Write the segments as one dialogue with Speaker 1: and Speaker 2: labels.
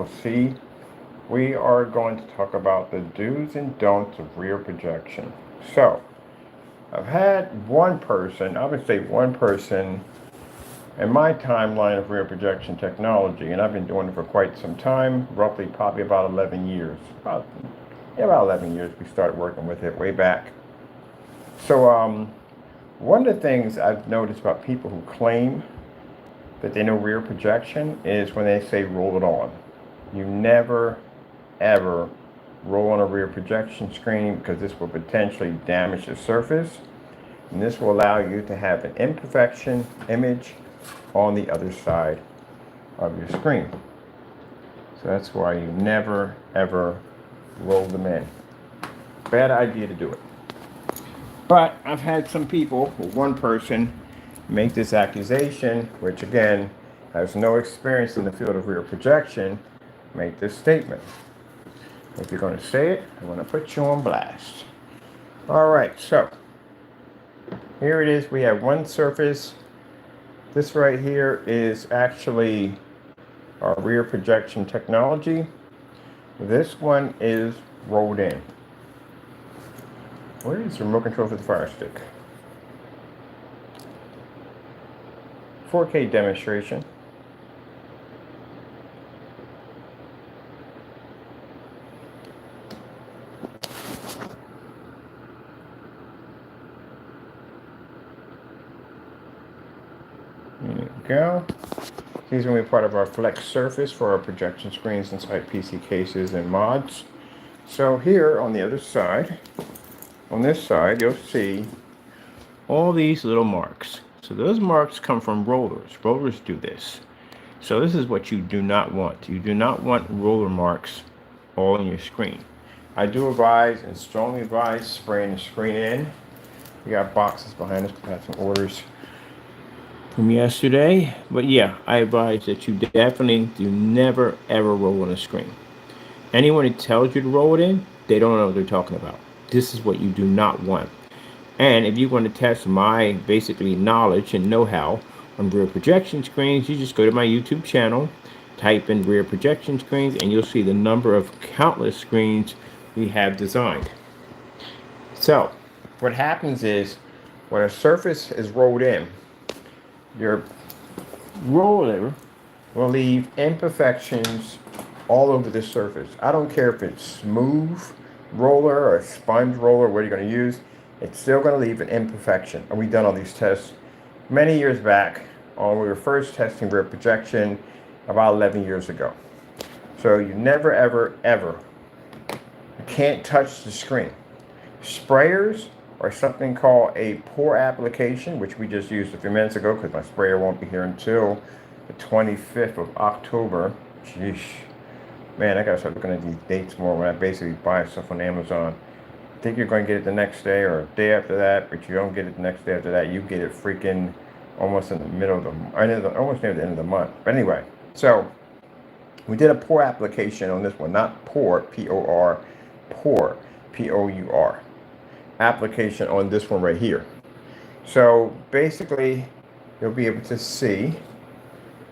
Speaker 1: LLC. We are going to talk about the do's and don'ts of rear projection. So, I've had one person, I would say one person, in my timeline of rear projection technology, and I've been doing it for quite some time, roughly probably about 11 years. About 11 years we started working with it way back. So, one of the things I've noticed about people who claim that they know rear projection is when they say roll it on. You never, ever roll on a rear projection screen because this will potentially damage the surface. And this will allow you to have an imperfection image on the other side of your screen. So that's why you never, ever roll them in. Bad idea to do it. But I've had some people, one person, make this accusation, which again has no experience in the field of rear projection, make this statement. If you're going to say it, I'm going to put you on blast. All right, so here it is. We have one surface. This right here is actually our rear projection technology. This one is rolled in. Where is the remote control for the Fire Stick? 4K demonstration. There you go. These are going to be part of our flex surface for our projection screens inside PC cases and mods. So here on the other side, on this side, you'll see all these little marks. So those marks come from rollers. Rollers do this. So this is what you do not want. You do not want roller marks all on your screen. I do advise and strongly advise spraying the screen in. We got boxes behind us. We had some orders from yesterday. But yeah, I advise that you definitely do never ever roll on a screen. Anyone who tells you to roll it in, they don't know what they're talking about. This is what you do not want. And if you want to test my basically knowledge and know-how on rear projection screens, you just go to my YouTube channel, type in rear projection screens, and you'll see the number of countless screens we have designed. So what happens is when a surface is rolled in, your roller will leave imperfections all over the surface. I don't care if it's smooth roller or a sponge roller, what you're going to use, it's still going to leave an imperfection. And we've done all these tests many years back when we were first testing rear projection about 11 years ago. So you never, ever, ever, you can't touch the screen. Sprayers or something called a pour application, which we just used a few minutes ago because my sprayer won't be here until the 25th of October. Sheesh. Man, I gotta start looking at these dates more when I basically buy stuff on Amazon. I think you're going to get it the next day or a day after that, but you don't get it the next day after that. You get it freaking almost in the middle of almost near the end of the month. But anyway, so we did a pour application on this one, not pour, P-O-R, pour, P-O-U-R, application on this one right here. So basically, you'll be able to see.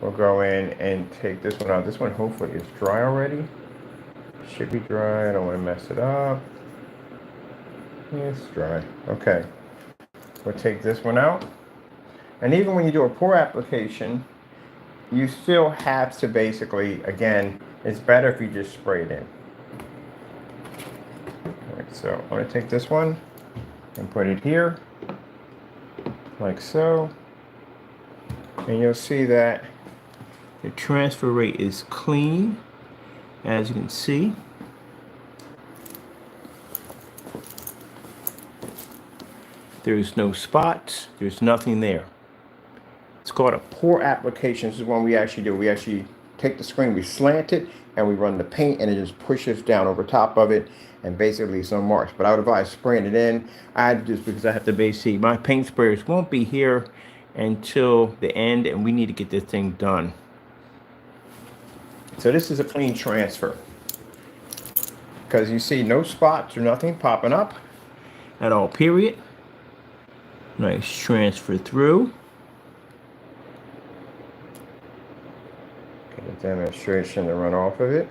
Speaker 1: We'll go in and take this one out. This one hopefully is dry already. Should be dry. I don't want to mess it up. It's dry. Okay. We'll take this one out. And even when you do a pour application, you still have to basically, again, it's better if you just spray it in. All right, so I'm going to take this one and put it here, like so. And you'll see that the transfer rate is clean, as you can see. There's no spots, there's nothing there. It's called a pour application. This is one we actually do. We actually take the screen, we slant it, and we run the paint, and it just pushes down over top of it, and basically some marks. But I would advise spraying it in. I had to do this because I have to basically, my paint sprayers won't be here until the end, and we need to get this thing done. So this is a clean transfer because you see no spots or nothing popping up at all, period. Nice transfer through. Get it demonstration to run off of it.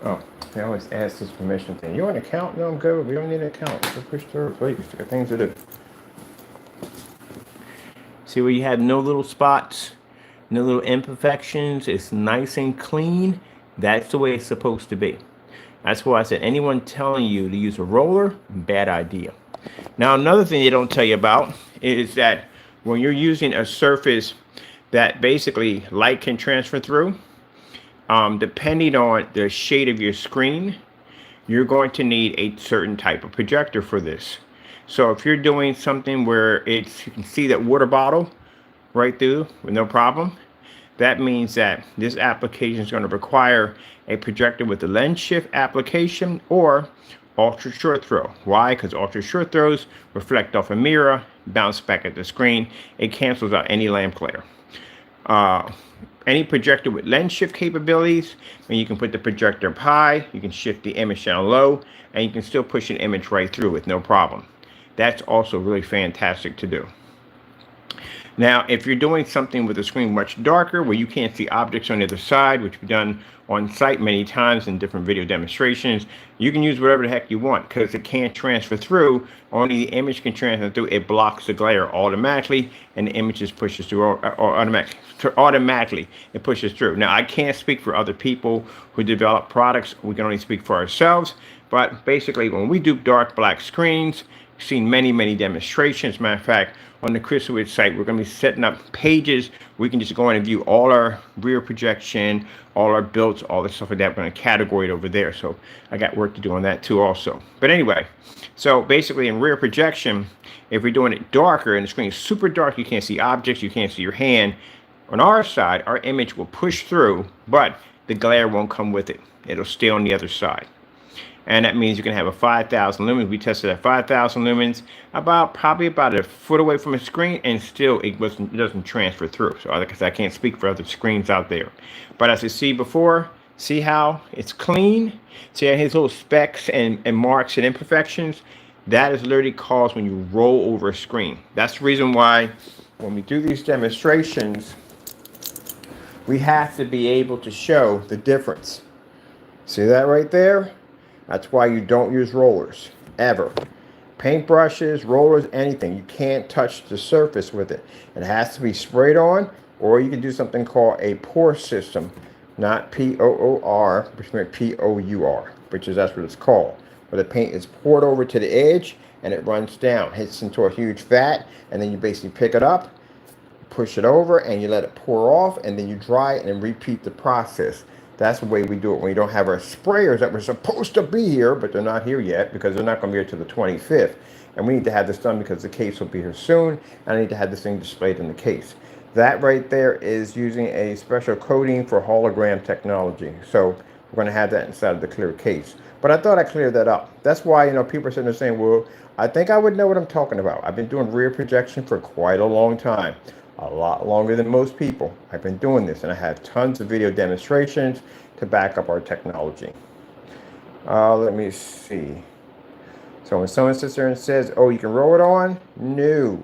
Speaker 1: Oh, they always ask this permission thing. You want an account? No, I'm good. We don't need an account. Just push through. Please, we got things to do. See where you have no little spots, no little imperfections. It's nice and clean. That's the way it's supposed to be. That's why I said anyone telling you to use a roller, bad idea. Now, another thing they don't tell you about is that when you're using a surface that basically light can transfer through, depending on the shade of your screen, you're going to need a certain type of projector for this. So if you're doing something where you can see that water bottle right through with no problem, that means that this application is going to require a projector with the lens shift application or ultra short throw. Why? Because ultra short throws reflect off a mirror, bounce back at the screen. It cancels out any lamp glare. Any projector with lens shift capabilities, and you can put the projector up high, you can shift the image down low, and you can still push an image right through with no problem. That's also really fantastic to do. Now, if you're doing something with the screen much darker, where you can't see objects on the other side, which we've done on site many times in different video demonstrations, you can use whatever the heck you want because it can't transfer through. Only the image can transfer through. It blocks the glare automatically, and the image just pushes through automatically. It pushes through. Now, I can't speak for other people who develop products. We can only speak for ourselves. But basically, when we do dark black screens, we've seen many demonstrations. Matter of fact, on the Crystalwitch site, we're going to be setting up pages. We can just go in and view all our rear projection, all our builds, all the stuff like that. We're going to categorize it over there. So I got work to do on that too also. But anyway, so basically in rear projection, if we're doing it darker and the screen is super dark, you can't see objects, you can't see your hand. On our side, our image will push through, but the glare won't come with it. It'll stay on the other side. And that means you can have a 5,000 lumens. We tested at 5,000 lumens, probably about a foot away from the screen, and still it doesn't transfer through. So like I said, I can't speak for other screens out there. But as you see before, see how it's clean? See how his little specks and marks and imperfections? That is literally caused when you roll over a screen. That's the reason why when we do these demonstrations, we have to be able to show the difference. See that right there? That's why you don't use rollers, ever. Paintbrushes, rollers, anything. You can't touch the surface with it. It has to be sprayed on, or you can do something called a pour system, not P-O-O-R, which means P-O-U-R, that's what it's called. Where the paint is poured over to the edge, and it runs down, hits into a huge vat, and then you basically pick it up, push it over, and you let it pour off, and then you dry it and repeat the process. That's the way we do it when we don't have our sprayers that were supposed to be here, but they're not here yet because they're not going to be here till the 25th. And we need to have this done because the case will be here soon, and I need to have this thing displayed in the case. That right there is using a special coating for hologram technology. So we're going to have that inside of the clear case. But I thought I cleared that up. That's why, people are sitting there saying, well, I think I would know what I'm talking about. I've been doing rear projection for quite a long time. A lot longer than most people. I've been doing this, and I have tons of video demonstrations to back up our technology. Let me see. So when someone sits there and says, oh, you can roll it on? No.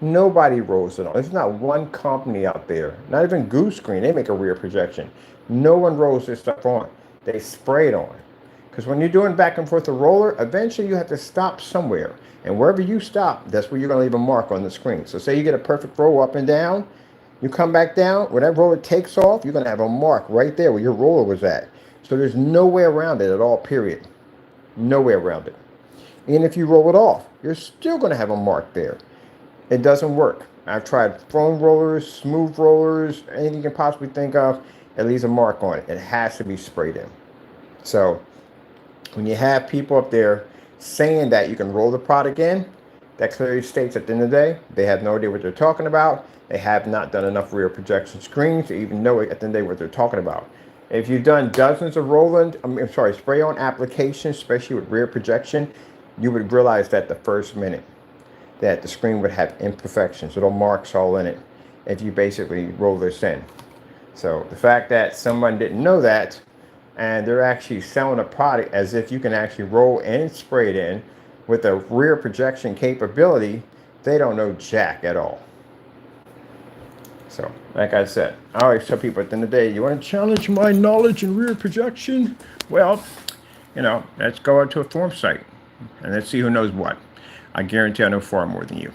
Speaker 1: Nobody rolls it on. There's not one company out there, not even Goose Screen, they make a rear projection. No one rolls this stuff on. They spray it on. Because when you're doing back and forth a roller, eventually you have to stop somewhere. And wherever you stop, that's where you're going to leave a mark on the screen. So say you get a perfect roll up and down, you come back down, when that roller takes off, you're going to have a mark right there where your roller was at. So there's no way around it at all, period. No way around it. And if you roll it off, you're still going to have a mark there. It doesn't work. I've tried foam rollers, smooth rollers, anything you can possibly think of, it leaves a mark on it. It has to be sprayed in. So when you have people up there saying that you can roll the product in, that clearly states at the end of the day, they have no idea what they're talking about. They have not done enough rear projection screens to even know at the end of the day what they're talking about. If you've done dozens of spray-on applications, especially with rear projection, you would realize that the first minute that the screen would have imperfections, little marks all in it, if you basically roll this in. So the fact that someone didn't know that, and they're actually selling a product as if you can actually roll and spray it in with a rear projection capability, they don't know jack at all. So, like I said, I always tell people at the end of the day, you want to challenge my knowledge in rear projection? Well, let's go out to a forum site and let's see who knows what. I guarantee I know far more than you.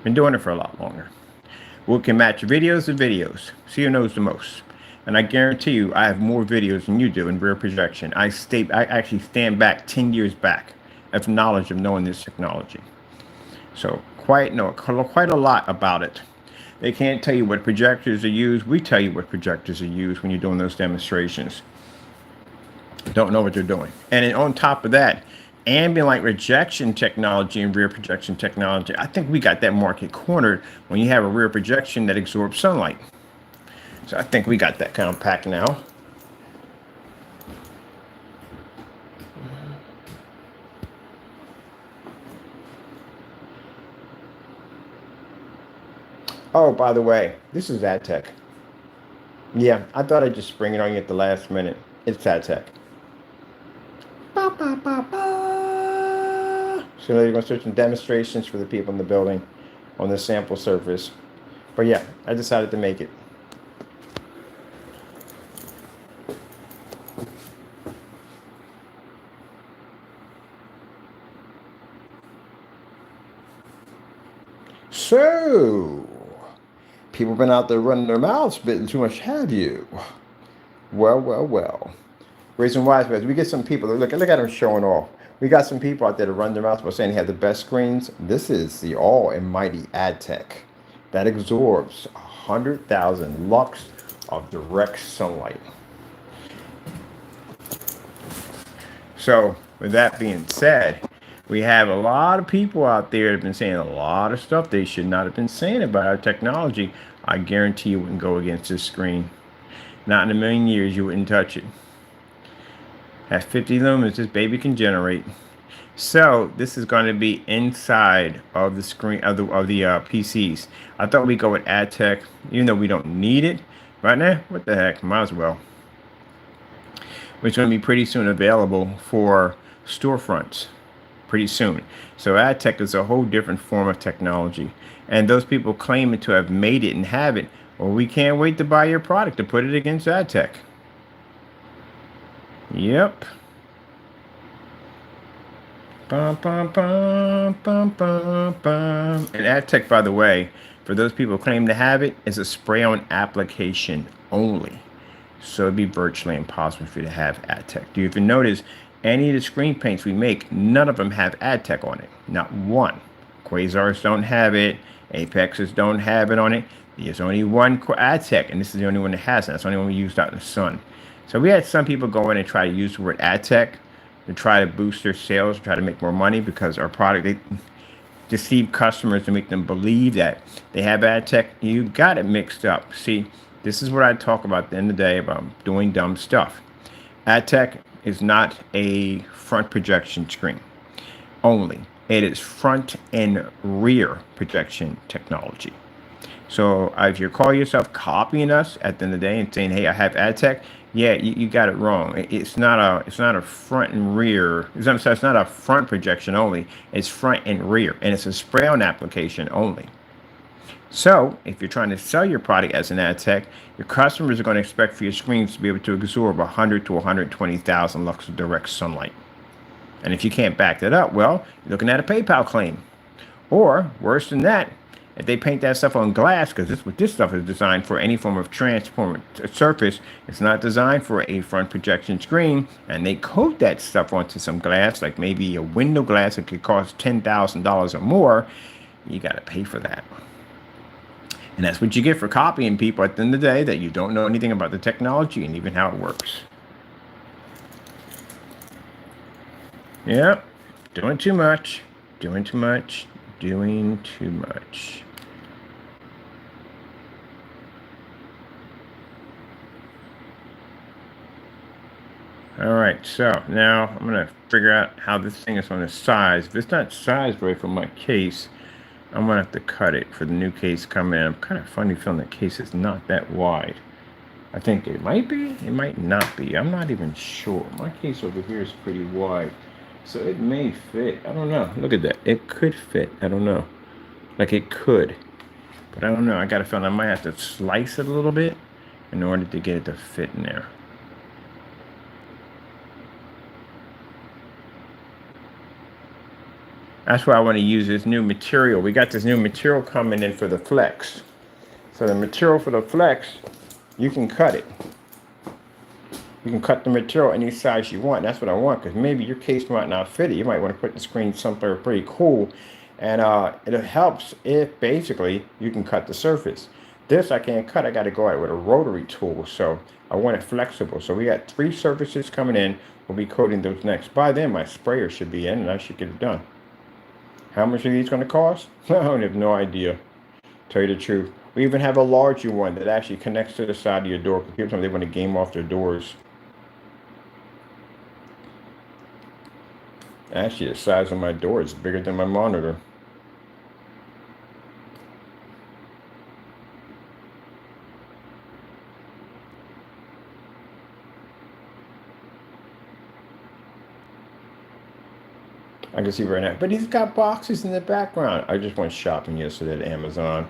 Speaker 1: Been doing it for a lot longer. We can match videos to videos. See who knows the most. And I guarantee you, I have more videos than you do in rear projection. I actually stand back 10 years back of knowledge of knowing this technology. So quite a lot about it. They can't tell you what projectors are used. We tell you what projectors are used when you're doing those demonstrations. Don't know what they're doing. And then on top of that, ambient light rejection technology and rear projection technology, I think we got that market cornered when you have a rear projection that absorbs sunlight. So I think we got that kind of packed now. Oh, by the way, this is AdTech. Yeah, I thought I'd just spring it on you at the last minute. It's AdTech. Ba, ba, ba, ba. So you're going to search some demonstrations for the people in the building on the sample surface. But yeah, I decided to make it. So, people been out there running their mouths spitting too much, have you? Well. Reason why is because we get some people, look at them showing off. We got some people out there to run their mouths by saying they have the best screens. This is the all and mighty AdTech that absorbs 100,000 lux of direct sunlight. So, with that being said, we have a lot of people out there that have been saying a lot of stuff they should not have been saying about our technology. I guarantee you wouldn't go against this screen. Not in a million years you wouldn't touch it. At 50 lumens, this baby can generate. So this is going to be inside of the screen of the PCs. I thought we'd go with AdTech, even though we don't need it. Right now, what the heck, might as well. It's going to be pretty soon available for storefronts. Pretty soon. So AdTech is a whole different form of technology. And those people claiming to have made it and have it, well, we can't wait to buy your product to put it against AdTech. Yep. Bum, bum, bum, bum, bum, bum. And AdTech, by the way, for those people who claim to have it, is a spray-on application only. So it'd be virtually impossible for you to have AdTech. Do you even notice any of the screen paints we make, none of them have AdTech on it. Not one. Quasars don't have it. Apexes don't have it on it. There's only one AdTech, and this is the only one that has it. That's the only one we used out in the sun. So we had some people go in and try to use the word AdTech to try to boost their sales, try to make more money because our product, they deceive customers to make them believe that they have AdTech. You got it mixed up. See, this is what I talk about at the end of the day about doing dumb stuff. AdTech is not a front projection screen only. It is front and rear projection technology. So if you call yourself copying us at the end of the day and saying, hey, I have AdTech, yeah, you got it wrong. It's not a front and rear. It's not a front projection only. It's front and rear, and it's a spray-on application only. So if you're trying to sell your product as an AdTech, your customers are going to expect for your screens to be able to absorb 100 to 120,000 lux of direct sunlight. And if you can't back that up, well, you're looking at a PayPal claim. Or worse than that, if they paint that stuff on glass, because this stuff is designed for any form of transparent surface, it's not designed for a front projection screen, and they coat that stuff onto some glass, like maybe a window glass that could cost $10,000 or more, you got to pay for that. And that's what you get for copying people at the end of the day that you don't know anything about the technology and even how it works. Yep, doing too much, doing too much, doing too much. All right, so now I'm going to figure out how this thing is going to size. If it's not sized right for my case, I'm going to have to cut it for the new case coming in. I'm kind of funny feeling the case is not that wide. I think it might be, it might not be. I'm not even sure. My case over here is pretty wide, so it may fit. I don't know. Look at that. It could fit. I don't know. Like it could. But I don't know. I got a feeling I might have to slice it a little bit in order to get it to fit in there. That's why I want to use this new material. We got this new material coming in for the Flex. So the material for the Flex, you can cut it. You can cut the material any size you want. That's what I want, because maybe your case might not fit it. You might want to put the screen somewhere pretty cool. And it helps if basically you can cut the surface. This I can't cut. I got to go at it with a rotary tool. So I want it flexible. So we got 3 surfaces coming in. We'll be coating those next. By then my sprayer should be in and I should get it done. How much are these going to cost? I have no idea. Tell you the truth. We even have a larger one that actually connects to the side of your door. People tell me they want to game off their doors. Actually, the size of my door is bigger than my monitor. I can see right now. But he's got boxes in the background. I just went shopping yesterday at Amazon.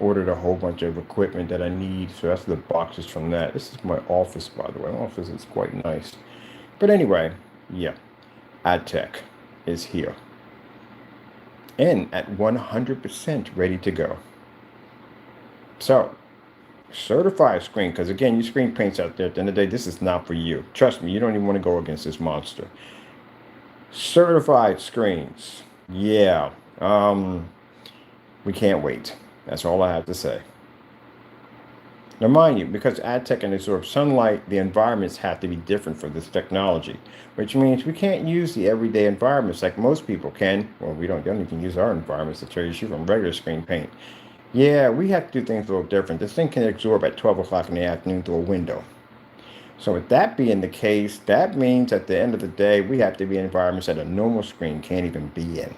Speaker 1: Ordered a whole bunch of equipment that I need. So that's the boxes from that. This is my office, by the way. My office is quite nice. But anyway, yeah. AdTech is here. And at 100% ready to go. So, certified screen. Because again, you screen paints out there. At the end of the day, this is not for you. Trust me, you don't even want to go against this monster. Certified screens. Yeah. We can't wait. That's all I have to say. Now, mind you, because AdTech can absorb sunlight, the environments have to be different for this technology, which means we can't use the everyday environments like most people can. Well, we don't even use our environments to tell you from regular screen paint. Yeah, we have to do things a little different. This thing can absorb at 12 o'clock in the afternoon through a window. So with that being the case, that means at the end of the day, we have to be in environments that a normal screen can't even be in.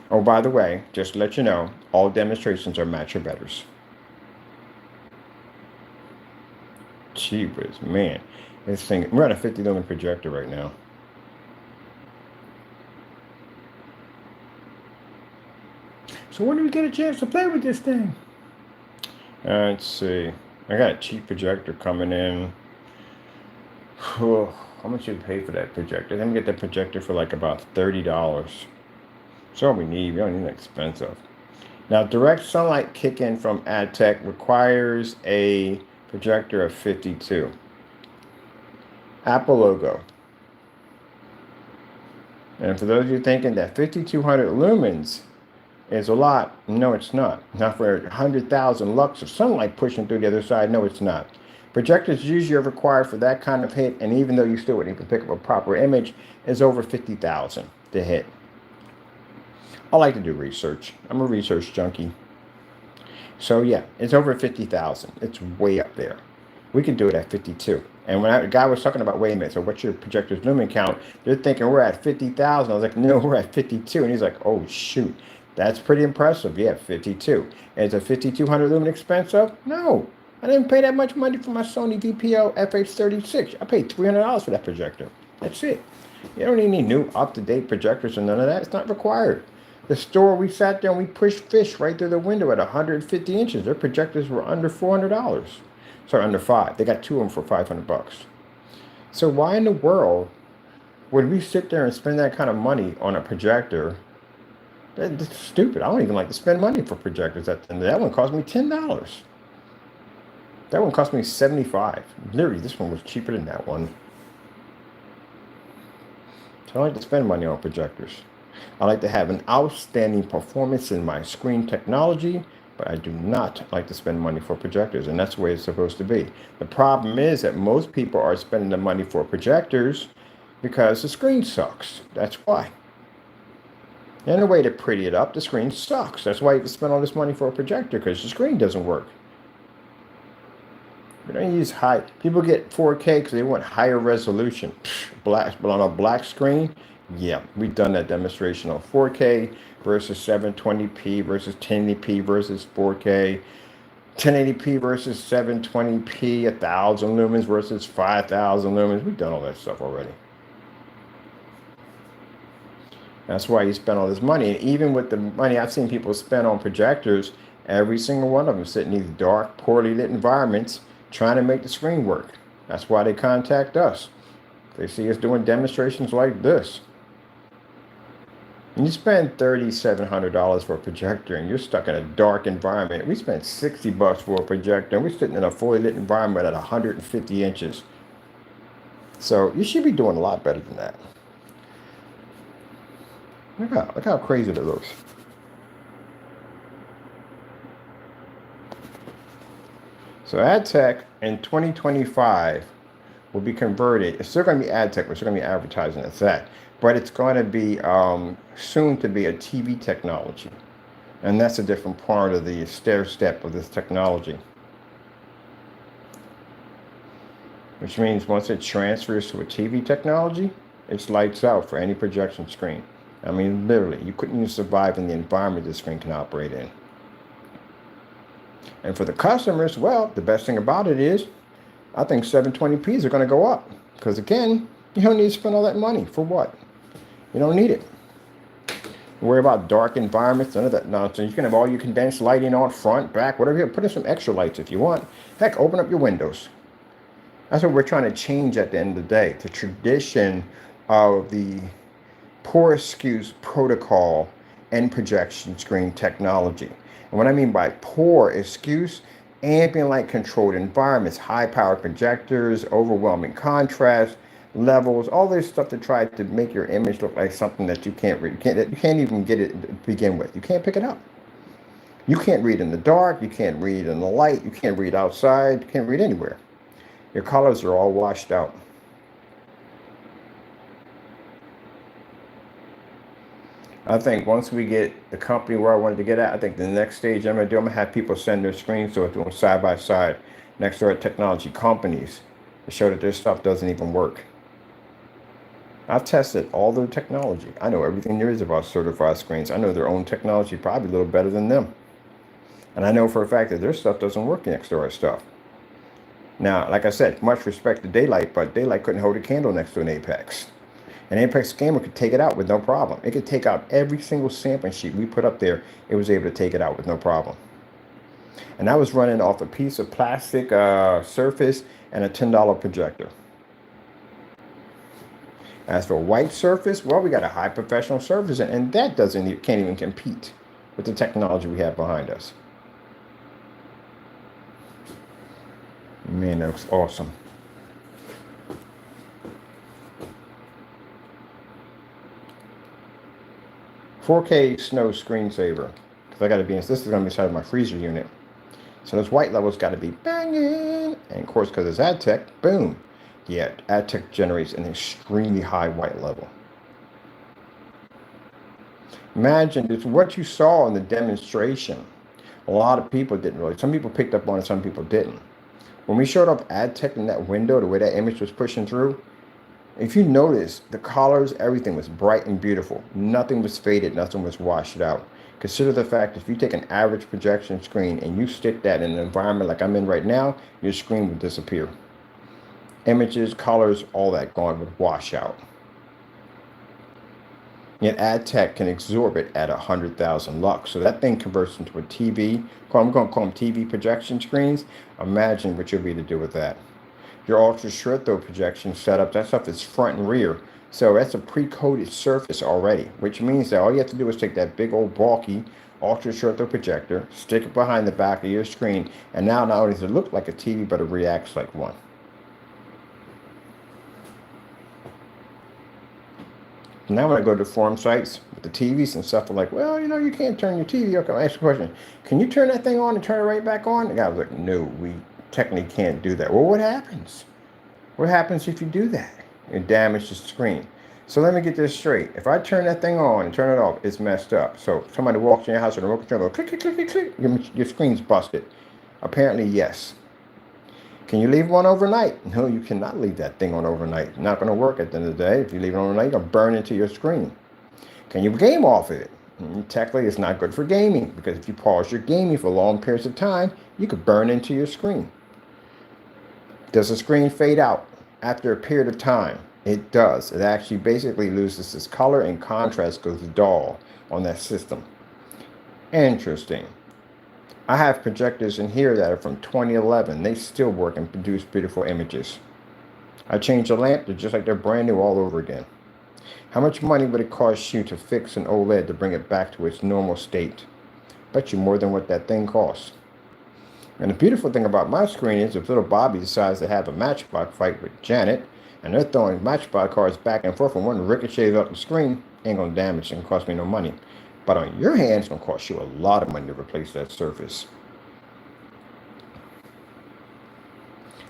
Speaker 1: Oh, by the way, just to let you know, all demonstrations are match or betters. Jeepers, man. This thing, we're on a 50 lumen projector right now. So when do we get a chance to play with this thing? Let's see. I got a cheap projector coming in. How much you pay for that projector? Let me get that projector for like about $30. That's all we need. We don't need anything expensive. Now, direct sunlight kick in from AdTech requires a projector of 52. Apple logo. And for those of you thinking that 5200 lumens is a lot, no, it's not. Not for 100,000 lux of sunlight pushing through the other side. No, it's not. Projectors usually are required for that kind of hit, and even though you still wouldn't even pick up a proper image, is over 50,000 to hit. I like to do research. I'm a research junkie. So yeah, it's over 50,000. It's way up there. We can do it at 52. And when the guy was talking about, wait a minute, so what's your projector's lumen count? They're thinking we're at 50,000. I was like, no, we're at 52. And he's like, oh, shoot. That's pretty impressive. Yeah, 52. And is a 5200 lumen expensive? No. I didn't pay that much money for my Sony VPO FH36. I paid $300 for that projector. That's it. You don't need any new up-to-date projectors or none of that. It's not required. The store, we sat there and we pushed fish right through the window at 150 inches. Their projectors were under $400. Sorry, under $500. They got 2 of them for $500. So why in the world would we sit there and spend that kind of money on a projector? That's stupid. I don't even like to spend money for projectors. That one cost me $10. That one cost me $75. Literally, this one was cheaper than that one. So I like to spend money on projectors. I like to have an outstanding performance in my screen technology, but I do not like to spend money for projectors, and that's the way it's supposed to be. The problem is that most people are spending the money for projectors because the screen sucks. That's why. And the way to pretty it up, the screen sucks. That's why you spend all this money for a projector, because the screen doesn't work. We don't use high. People get 4K because they want higher resolution. Black on a black screen. Yeah, we've done that demonstration on 4K versus 720p versus 1080p versus 4K, 1080p versus 720p, 1,000 lumens versus 5,000 lumens. We've done all that stuff already. That's why you spend all this money. And even with the money I've seen people spend on projectors, every single one of them sit in these dark, poorly lit environments trying to make the screen work. That's why they contact us. They see us doing demonstrations like this. And you spend $3,700 for a projector and you're stuck in a dark environment. We spent $60 for a projector and we're sitting in a fully lit environment at 150 inches. So you should be doing a lot better than that. Look how crazy that looks. So AdTech in 2025 will be converted. It's still going to be AdTech. We're still going to be advertising as that. But it's going to be soon to be a TV technology. And that's a different part of the stair step of this technology. Which means once it transfers to a TV technology, it's lights out for any projection screen. I mean, literally, you couldn't even survive in the environment this screen can operate in. And for the customers, well, the best thing about it is, I think 720p's are going to go up. Because again, you don't need to spend all that money. For what? You don't need it. Worry about dark environments, none of that nonsense. You can have all your condensed lighting on front, back, whatever you have. Put in some extra lights if you want. Heck, open up your windows. That's what we're trying to change at the end of the day. The tradition of the poor excuse protocol and projection screen technology. And what I mean by poor excuse, ambient light controlled environments, high powered projectors, overwhelming contrast levels, all this stuff to try to make your image look like something that you can't read. You can't even get it to begin with. You can't pick it up. You can't read in the dark. You can't read in the light. You can't read outside. You can't read anywhere. Your colors are all washed out. I think once we get the company where I wanted to get at, I think the next stage I'm going to do, I'm going to have people send their screens to us side by side next to our technology companies to show that their stuff doesn't even work. I've tested all their technology. I know everything there is about certified screens. I know their own technology probably a little better than them. And I know for a fact that their stuff doesn't work next to our stuff. Now, like I said, much respect to Daylight, but Daylight couldn't hold a candle next to an Apex. An Apex Gamer could take it out with no problem. It could take out every single sampling sheet we put up there. It was able to take it out with no problem. And I was running off a piece of plastic surface and a $10 projector. As for white surface, well, we got a high professional surface, and that can't even compete with the technology we have behind us. Man, that looks awesome. $4K snow screensaver. Because I got to be in, this is going to be inside of my freezer unit. So those white levels got to be banging. And of course, because it's AdTech, boom. Yeah, AdTech generates an extremely high white level. Imagine it's what you saw in the demonstration. A lot of people didn't really. Some people picked up on it, some people didn't. When we showed up AdTech in that window, the way that image was pushing through, if you notice, the colors, everything was bright and beautiful. Nothing was faded, nothing was washed out. Consider the fact if you take an average projection screen and you stick that in an environment like I'm in right now, your screen would disappear. Images, colors, all that gone would wash out. Yet AdTech can absorb it at 100,000 lux. So that thing converts into a TV. I'm going to call them TV projection screens. Imagine what you'll be able to do with that. Your ultra short throw projection setup, that stuff is front and rear. So that's a pre-coated surface already, which means that all you have to do is take that big old bulky ultra short throw projector, stick it behind the back of your screen, and now not only does it look like a TV, but it reacts like one. Now when I go to forum sites with the TVs and stuff, I'm like, well, you can't turn your TV. Okay, I'll ask you a question. Can you turn that thing on and turn it right back on? The guy was like, no, we technically can't do that. Well, what happens? What happens if you do that? It damages the screen. So let me get this straight. If I turn that thing on and turn it off, it's messed up. So if somebody walks in your house with a remote control, go click, click, click, click, click, your screen's busted. Apparently, yes. Can you leave one overnight? No, you cannot leave that thing on overnight. It's not going to work at the end of the day. If you leave it on overnight, you'll burn into your screen. Can you game off it? Technically, it's not good for gaming because if you pause your gaming for long periods of time, you could burn into your screen. Does the screen fade out after a period of time? It does. It actually basically loses its color and contrast goes dull on that system. Interesting. I have projectors in here that are from 2011. They still work and produce beautiful images. I changed the lamp, they're just like they're brand new all over again. How much money would it cost you to fix an OLED to bring it back to its normal state? Bet you more than what that thing costs. And the beautiful thing about my screen is if little Bobby decides to have a matchbox fight with Janet, and they're throwing matchbox cards back and forth and one ricochets off the screen, ain't gonna damage and cost me no money. But on your hand, it's gonna cost you a lot of money to replace that surface.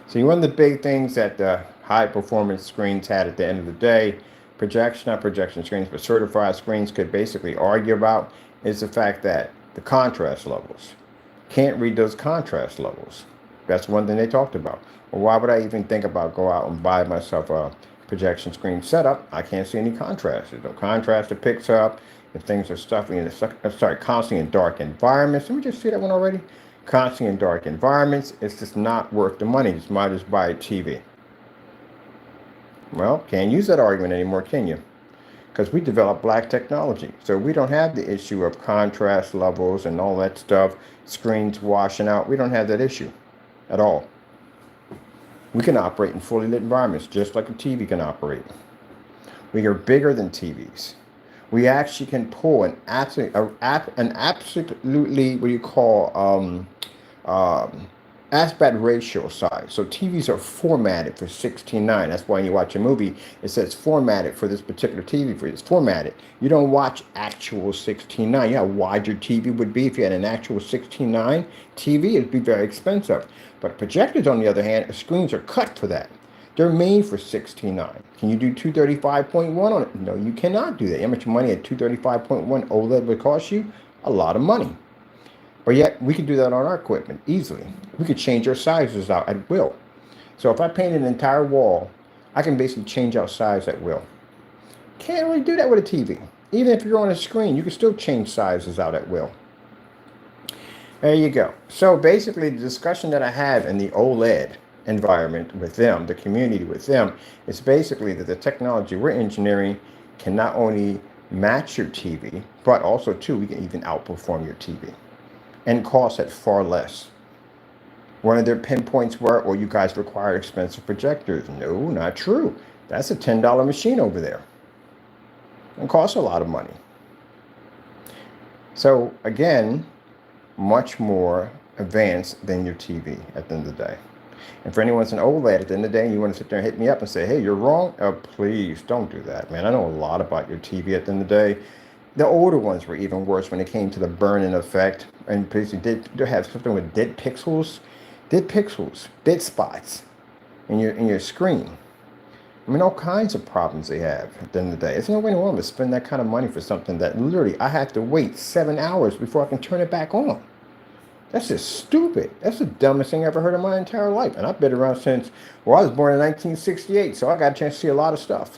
Speaker 1: So one of the big things that the high performance screens had at the end of the day, not projection screens, but certified screens could basically argue about, is the fact that the contrast levels. Can't read those contrast levels. That's one thing they talked about. Well, why would I even think about go out and buy myself a projection screen setup? I can't see any contrast. There's no contrast it picks up. If things are constantly in dark environments. Let me just see that one already. Constantly in dark environments, it's just not worth the money. You might just buy a TV. Well, can't use that argument anymore, can you? Because we developed black technology. So we don't have the issue of contrast levels and all that stuff, screens washing out. We don't have that issue at all. We can operate in fully lit environments just like a TV can operate. We are bigger than TVs. We actually can pull an absolutely, what do you call, aspect ratio size. So TVs are formatted for 16:9. That's why when you watch a movie, it says formatted for this particular TV. It's formatted. You don't watch actual 16:9. You know how wide your TV would be if you had an actual 16:9 TV? It'd be very expensive. But projectors, on the other hand, screens are cut for that. They're made for 16:9. Can you do 235.1 on it? No, you cannot do that. How much money a 235.1 OLED would cost you? A lot of money. But yet, we can do that on our equipment easily. We could change our sizes out at will. So if I paint an entire wall, I can basically change out size at will. Can't really do that with a TV. Even if you're on a screen, you can still change sizes out at will. There you go. So basically, the discussion that I have in the OLED environment with them, the community with them, is basically that the technology we're engineering can not only match your TV, but also, too, we can even outperform your TV. And cost at far less. One of their pinpoints were, well, you guys require expensive projectors. No, not true. That's a $10 machine over there. It costs a lot of money. So again, much more advanced than your TV at the end of the day. And for anyone's an OLED at the end of the day, and you want to sit there and hit me up and say, hey, you're wrong. Oh, please don't do that, man. I know a lot about your TV at the end of the day. The older ones were even worse when it came to the burn-in effect, and basically did have something with dead pixels, dead spots in your screen. I mean, all kinds of problems they have at the end of the day. There's no way in the world to spend that kind of money for something that literally I have to wait 7 hours before I can turn it back on. That's just stupid. That's the dumbest thing I ever heard in my entire life. And I've been around since, well, I was born in 1968, so I got a chance to see a lot of stuff.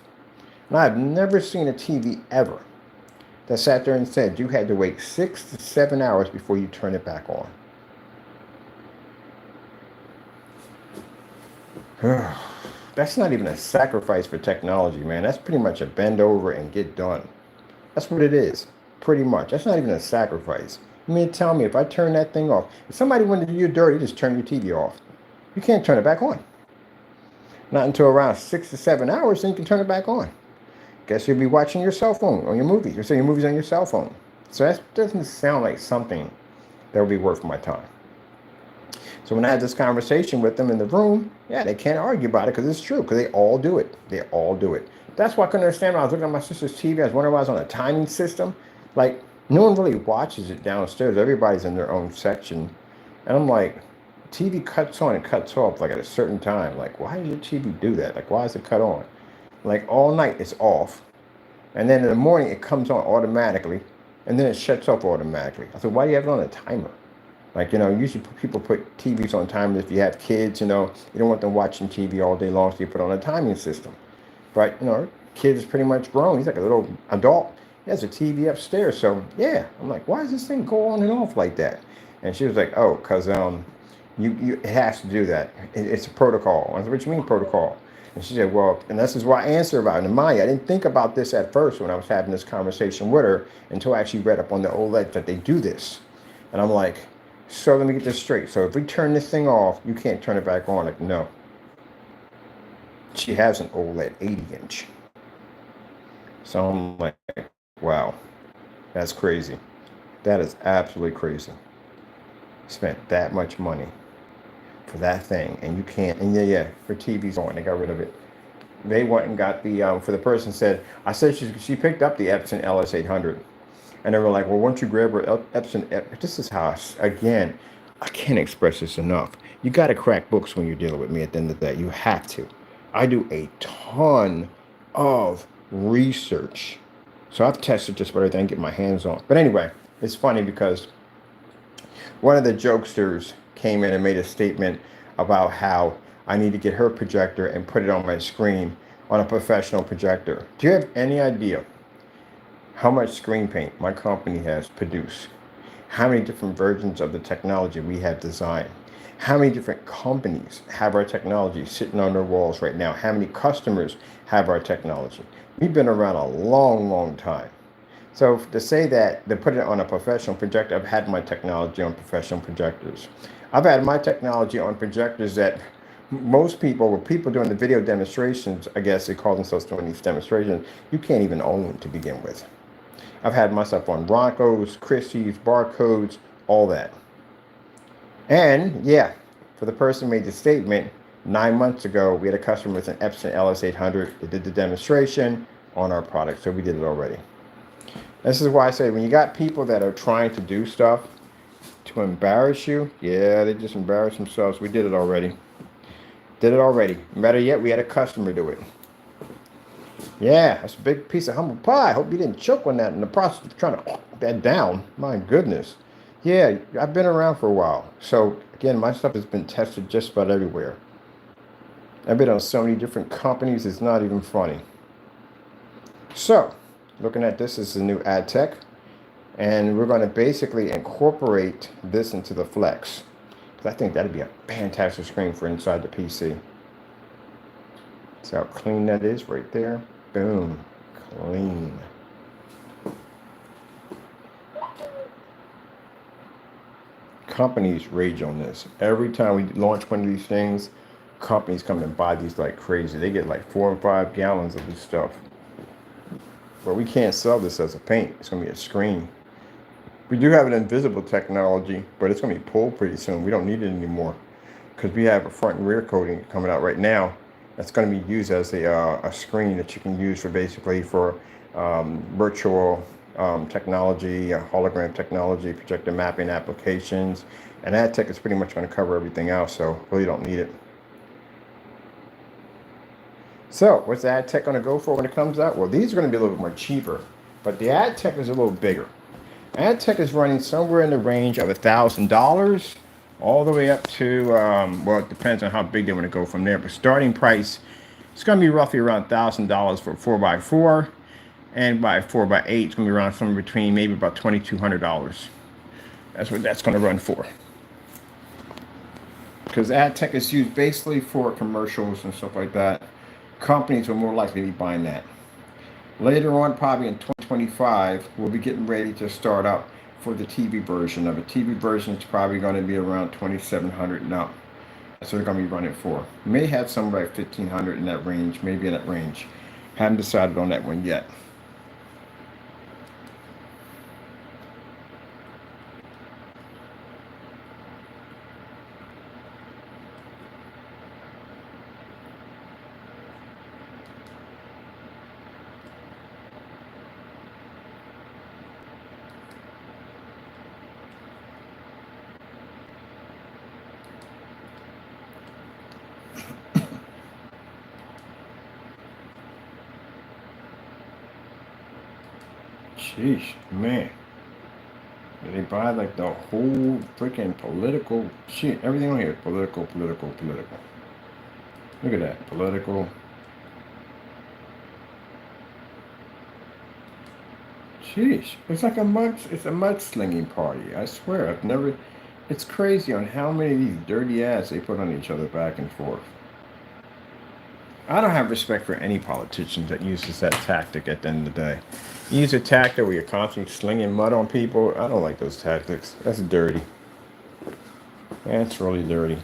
Speaker 1: And I've never seen a TV ever that sat there and said you had to wait 6 to 7 hours before you turn it back on. That's not even a sacrifice for technology, man. That's pretty much a bend over and get done. That's what it is, pretty much. That's not even a sacrifice. You mean tell me if I turn that thing off, if somebody wanted to do you dirty, just turn your TV off. You can't turn it back on. Not until around 6 to 7 hours, then you can turn it back on. Guess you'll be watching your cell phone on your movies. You're seeing your movies on your cell phone. So that doesn't sound like something that would be worth my time. So when I had this conversation with them in the room, yeah, they can't argue about it because it's true, because they all do it. They all do it. That's why I couldn't understand when I was looking at my sister's TV. I was wondering why I was on a timing system. Like, no one really watches it downstairs. Everybody's in their own section. And I'm like, TV cuts on and cuts off like at a certain time. Like, why does your TV do that? Like, why is it cut on? Like all night it's off. And then in the morning it comes on automatically. And then it shuts off automatically. I said, why do you have it on a timer? Like, usually people put TVs on timers if you have kids, you don't want them watching TV all day long, so you put on a timing system. But, kid is pretty much grown. He's like a little adult. He has a TV upstairs. So, yeah. I'm like, why does this thing go on and off like that? And she was like, oh, because it has to do that. It's a protocol. I said, what do you mean protocol? And she said, well, and this is why I answered about it. And mind you, I didn't think about this at first when I was having this conversation with her until I actually read up on the OLED that they do this. And I'm like, so let me get this straight. So if we turn this thing off, you can't turn it back on. Like, no. She has an OLED 80-inch. So I'm like, wow, that's crazy. That is absolutely crazy. Spent that much money for that thing, and you can't. And yeah, her TV's on. They got rid of it. They went and got the for the person said. I said she picked up the Epson LS800, and they were like, well, why don't you grab her Epson? This is how again, I can't express this enough. You got to crack books when you're dealing with me. At the end of the day, you have to. I do a ton of research, so I've tested just about everything I get my hands on. But anyway, it's funny because one of the jokesters came in and made a statement about how I need to get her projector and put it on my screen on a professional projector. Do you have any idea how much screen paint my company has produced? How many different versions of the technology we have designed? How many different companies have our technology sitting on their walls right now? How many customers have our technology? We've been around a long, long time. So to say that, to put it on a professional projector, I've had my technology on professional projectors. I've had my technology on projectors that most people, with people doing the video demonstrations, I guess they call themselves doing these demonstrations, you can't even own to begin with. I've had my stuff on Broncos, Christie's, Barcodes, all that. And yeah, for the person who made the statement, 9 months ago, we had a customer with an Epson LS800 that did the demonstration on our product, so we did it already. This is why I say when you got people that are trying to do stuff to embarrass you, yeah, they just embarrass themselves. We did it already. Did it already. Better yet, we had a customer do it. Yeah, that's a big piece of humble pie. Hope you didn't choke on that in the process of trying to walk that down. My goodness. Yeah, I've been around for a while. So again, my stuff has been tested just about everywhere. I've been on so many different companies, it's not even funny. So, looking at this is the new AdTech, and we're going to basically incorporate this into the Flex. I think that'd be a fantastic screen for inside the PC. See how clean that is right there? Boom, clean. Companies rage on this. Every time we launch one of these things, companies come and buy these like crazy. They get like 4 or 5 gallons of this stuff. But we can't sell this as a paint. It's going to be a screen. We do have an invisible technology, but it's going to be pulled pretty soon. We don't need it anymore because we have a front and rear coating coming out right now that's going to be used as a screen that you can use for basically for virtual technology, hologram technology, projector mapping applications. And AdTech is pretty much going to cover everything else, so really don't need it. So what's the AdTech going to go for when it comes out? Well, these are going to be a little bit more cheaper, but the AdTech is a little bigger. AdTech is running somewhere in the range of $1,000 all the way up to, well, it depends on how big they want to go from there. But starting price, it's going to be roughly around $1,000 for 4x4. And by 4x8, it's going to be around somewhere between maybe about $2,200. That's what that's going to run for. Because AdTech is used basically for commercials and stuff like that. Companies will more likely be buying that. Later on, probably in 2025, we'll be getting ready to start up for the TV version of it. TV version is probably going to be around $2,700 and up. That's what they're going to be running for. May have some like $1,500 in that range, maybe in that range. Haven't decided on that one yet. Sheesh, man. They buy like the whole freaking political shit. Everything on here is political. Look at that. Political. Sheesh. It's like it's a mudslinging party. I swear, I've never, it's crazy on how many of these dirty ads they put on each other back and forth. I don't have respect for any politician that uses that tactic at the end of the day. You use a tactic where you're constantly slinging mud on people. I don't like those tactics. That's dirty. That's really dirty.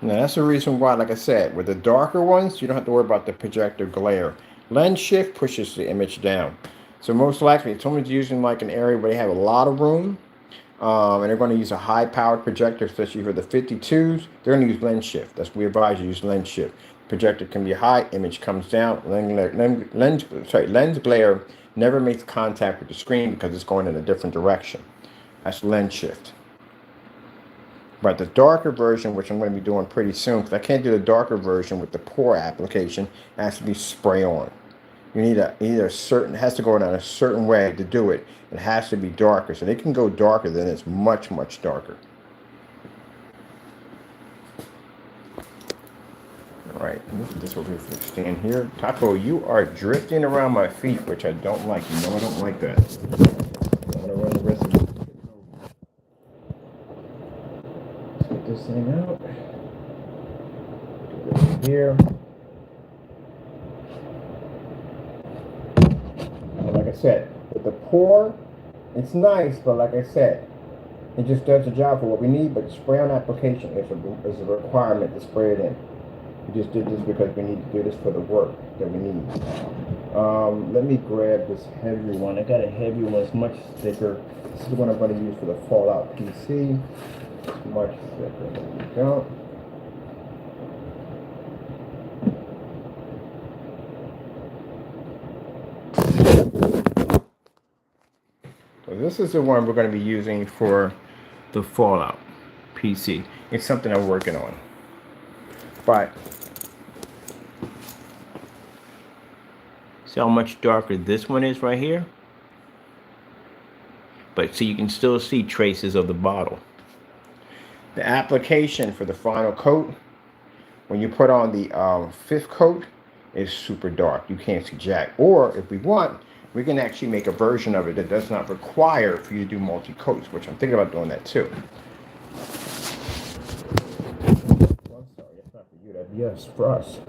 Speaker 1: Now that's the reason why, like I said, with the darker ones, you don't have to worry about the projector glare. Lens shift pushes the image down. So most likely, if someone's using like an area where they have a lot of room, and they're going to use a high-powered projector, especially for the 52s, they're going to use lens shift. That's what we advise you use lens shift. Projector can be high, image comes down. Lens glare never makes contact with the screen because it's going in a different direction. That's lens shift. But the darker version, which I'm going to be doing pretty soon, because I can't do the darker version with the pour application, it has to be spray on. You need a certain, it has to go in a certain way to do it. It has to be darker. So they can go darker, then it's much, much darker. All right, this will be for stand here. Taco, you are drifting around my feet, which I don't like. You know I don't like that. I'm going to run the rest of it. Let's get this thing out. Do this here. Like I said, with the pour, it's nice, but like I said, it just does the job for what we need. But spray on application is a requirement to spray it in. We just did this because we need to do this for the work that we need. Let me grab this heavy one. I got a heavy one. It's much thicker. This is what I'm going to use for the Fallout PC. It's much thicker. There we go. So this is the one we're going to be using for the Fallout PC. It's something I'm working on. But see how much darker this one is right here? But see, you can still see traces of the bottle. The application for the final coat, when you put on the 5th coat, is super dark. You can't see jack. Or if we want, we can actually make a version of it that does not require for you to do multi-coats, which I'm thinking about doing that too. I'm sorry, it's not for you. That'd be us, for us.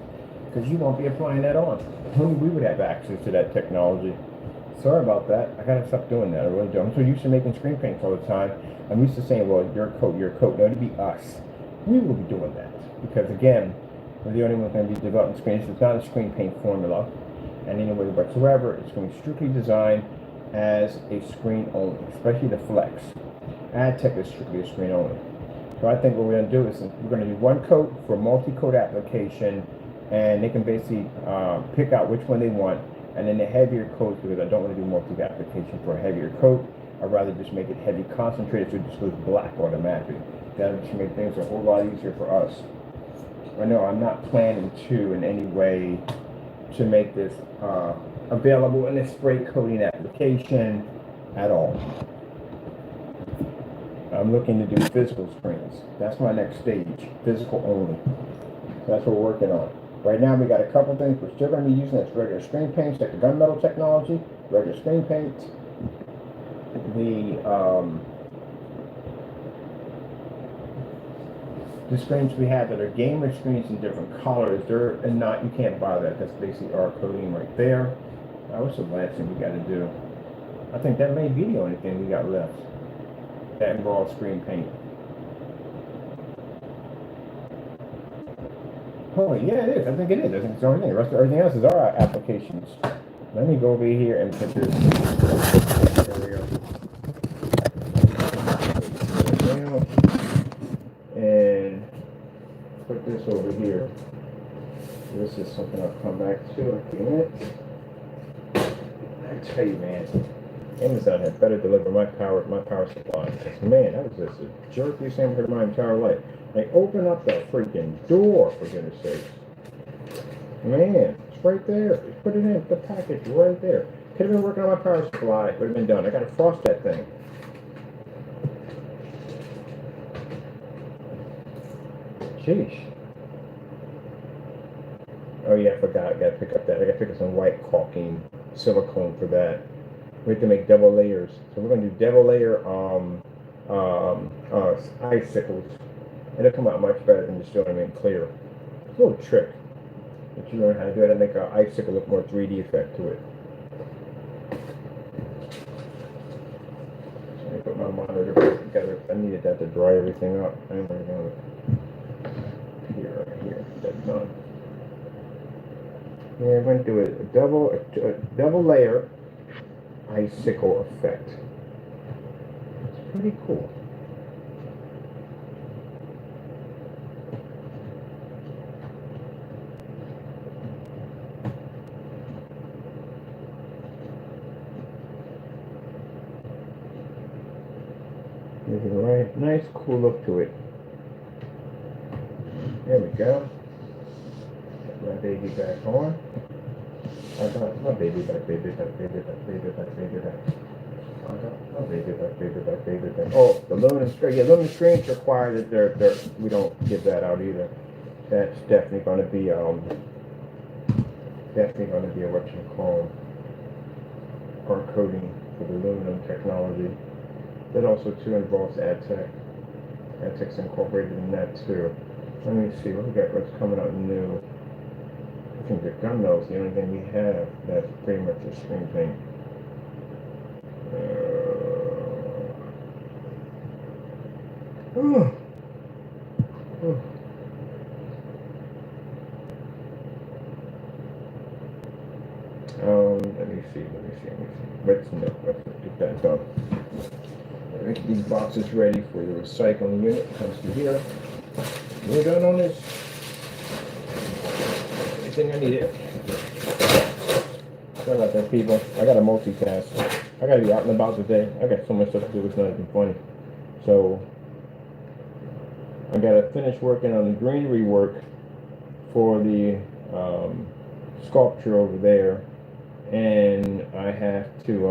Speaker 1: Because you won't be applying that on. Only we would have access to that technology. Sorry about that. I gotta stop doing that. I really do. I'm so used to making screen paints all the time. I'm used to saying, well, your coat, your coat. No, it'd be us. We will be doing that. Because again, we're the only ones going to be developing screens. It's not a screen paint formula in any way whatsoever. It's going to be strictly designed as a screen only, especially the Flex. AdTech is strictly a screen only. So I think what we're going to do is we're going to do one coat for multi-coat application, and they can basically pick out which one they want. And then the heavier coats, because I don't want to do multi application for a heavier coat, I'd rather just make it heavy concentrated so it just goes black automatically. That would just make things a whole lot easier for us. I know I'm not planning to in any way to make this available in a spray coating application at all. I'm looking to do physical screens. That's my next stage, physical only. That's what we're working on. Right now we got a couple things we're still going to be using. That's regular screen paints, like the gunmetal technology, regular screen paints. The screens we have that are gamer screens in different colors, they're not, you can't buy that. That's basically our coating right there. What's the last thing we got to do? I think that may be the only thing we got left that involves screen paint. Oh yeah, it is. I think it is. I think it's the only thing. The rest of everything else is our applications. Let me go over here and put this. There we go. And put this over here. This is something I'll come back to in a few minutes. I tell you, man, Amazon had better deliver my power supply. Man, that was just a jerky thing for my entire life. Like, open up that freaking door, for goodness sakes. Man, it's right there. Just put it in the package right there. Could have been working on my power supply. Would have been done. I got to frost that thing. Sheesh. Oh yeah, I forgot. I got to pick up that. I got to pick up some white caulking silicone for that. We have to make double layers. So we're going to do double layer icicles. It'll come out much better than just doing them in clear. It's a little trick that you learn how to do it and make an icicle look more 3D effect to it. So let me put my monitor back together. I needed that to dry everything up. I'm going to here, that's done. Yeah, I'm going to do a double layer icicle effect. It's pretty cool. Gives it a right, nice cool look to it. There we go. Get my baby back on. I got my baby back, baby back, baby back, baby back, baby back. I got my baby back, baby back, baby back. Oh, the aluminum screen. Yeah, aluminum screens require that they're we don't give that out either. That's definitely going to be a what you call our coating for the aluminum technology. That also too involves AdTech. AdTech's incorporated in that too. Let me see what we got. What's coming out new? I think the gunmetal is the only thing we have that's pretty much a screen thing. Let me see. Let's get that done. Make these boxes ready for the recycling unit. Comes through here. We're done on this. Everything I needed. Sorry about that, people. I got to multitask. I got to be out and about today. I got so much stuff to do. It's not even funny. So I got to finish working on the greenery work for the sculpture over there, and I have to.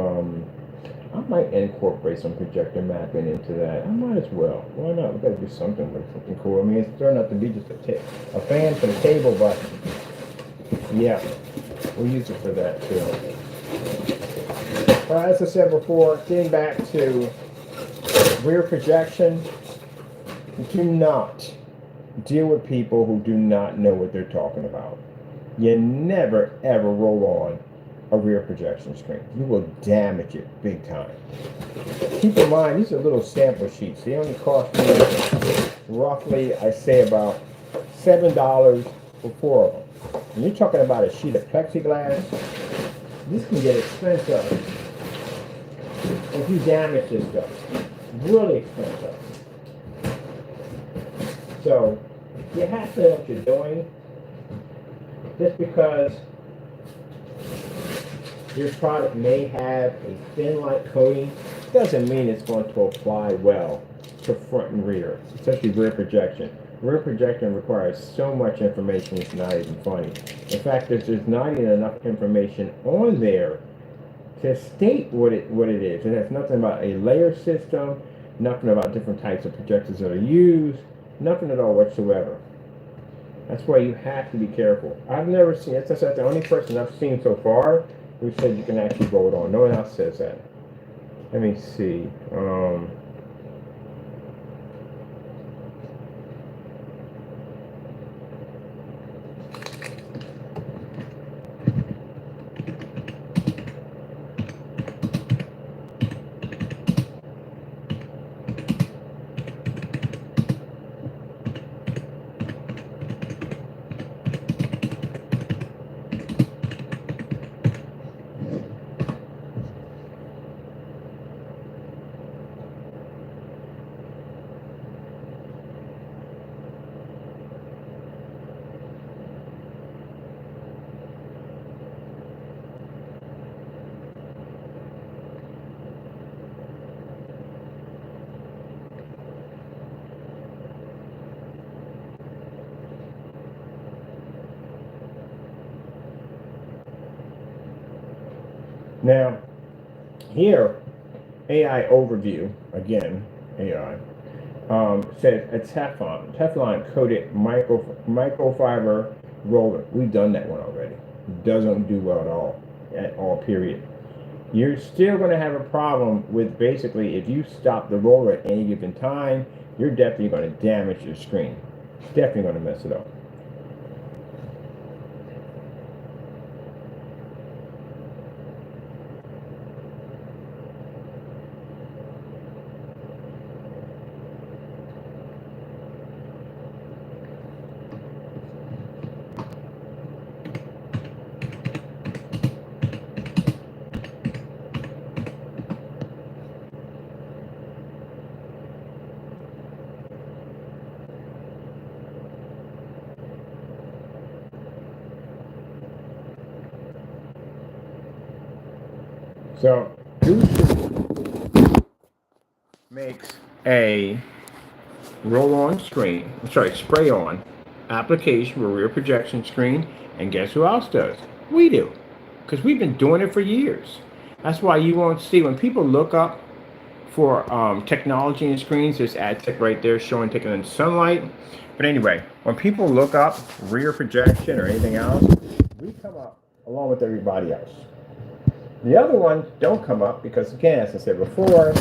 Speaker 1: I might incorporate some projector mapping into that. I might as well. Why not? We gotta do something with something cool. I mean, it's turned out to be just a fan for the table, but yeah, we'll use it for that too. As I said before, getting back to rear projection, do not deal with people who do not know what they're talking about. You never ever roll on a rear projection screen. You will damage it big time. Keep in mind, these are little sample sheets. They only cost me roughly, I say about $7 for 4 of them. When you're talking about a sheet of plexiglass, this can get expensive if you damage this stuff. Really expensive. So, you have to know what you're doing. Just because your product may have a thin-like coating doesn't mean it's going to apply well to front and rear, especially rear projection. Rear projection requires so much information, it's not even funny. In fact, there's not even enough information on there to state what it is. It has nothing about a layer system, nothing about different types of projectors that are used, nothing at all whatsoever. That's why you have to be careful. I've never seen, that's the only person I've seen so far who said you can actually roll it on. No one else says that. Let me see. Now, here, AI overview, again, AI, says a Teflon coated microfiber roller. We've done that one already. It doesn't do well at all, period. you're still going to have a problem with basically if you stop the roller at any given time, you're definitely going to damage your screen. Definitely going to mess it up. So Bluetooth makes a roll-on screen, spray-on application for rear projection screen, and guess who else does? We do, because we've been doing it for years. That's why you won't see when people look up for technology and screens, there's AdTech right there showing taking in sunlight. But anyway, when people look up rear projection or anything else, we come up along with everybody else. The other ones don't come up because, again, as I said before,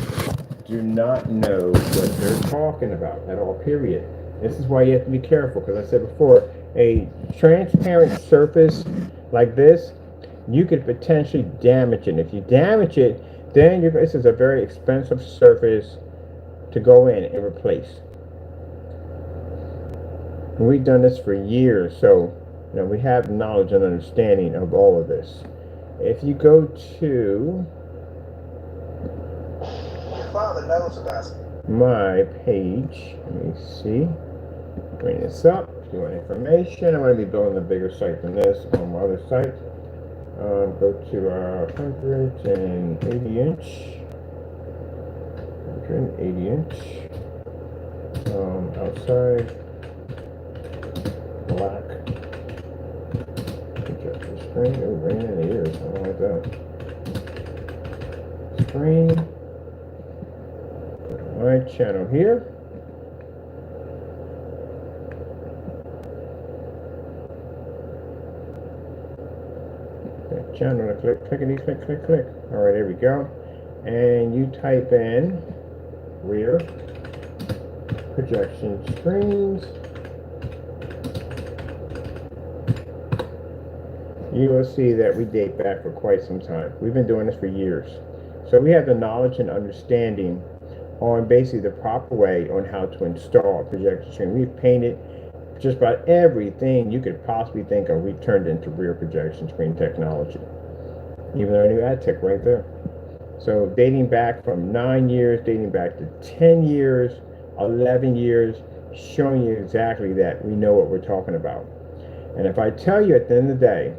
Speaker 1: do not know what they're talking about at all, period. This is why you have to be careful, because I said before, a transparent surface like this, you could potentially damage it. If you damage it, then this is a very expensive surface to go in and replace. And we've done this for years, so we have knowledge and understanding of all of this. If you go to
Speaker 2: your father knows about it.
Speaker 1: My page, let me see, bring this up. If you want information, I'm going to be building a bigger site than this on my other site. Go to our 180 inch, outside black projector screen. Oh, ran in the ears. I don't like that. Screen. Go to my channel here. Channel, click. All right, there we go. And you type in rear projection screens. You will see that we date back for quite some time. We've been doing this for years. So we have the knowledge and understanding on basically the proper way on how to install a projection screen. We've painted just about everything you could possibly think of. We turned into rear projection screen technology. Even our new AdTech right there. So dating back from 9 years, dating back to 10 years, 11 years, showing you exactly that we know what we're talking about. And if I tell you at the end of the day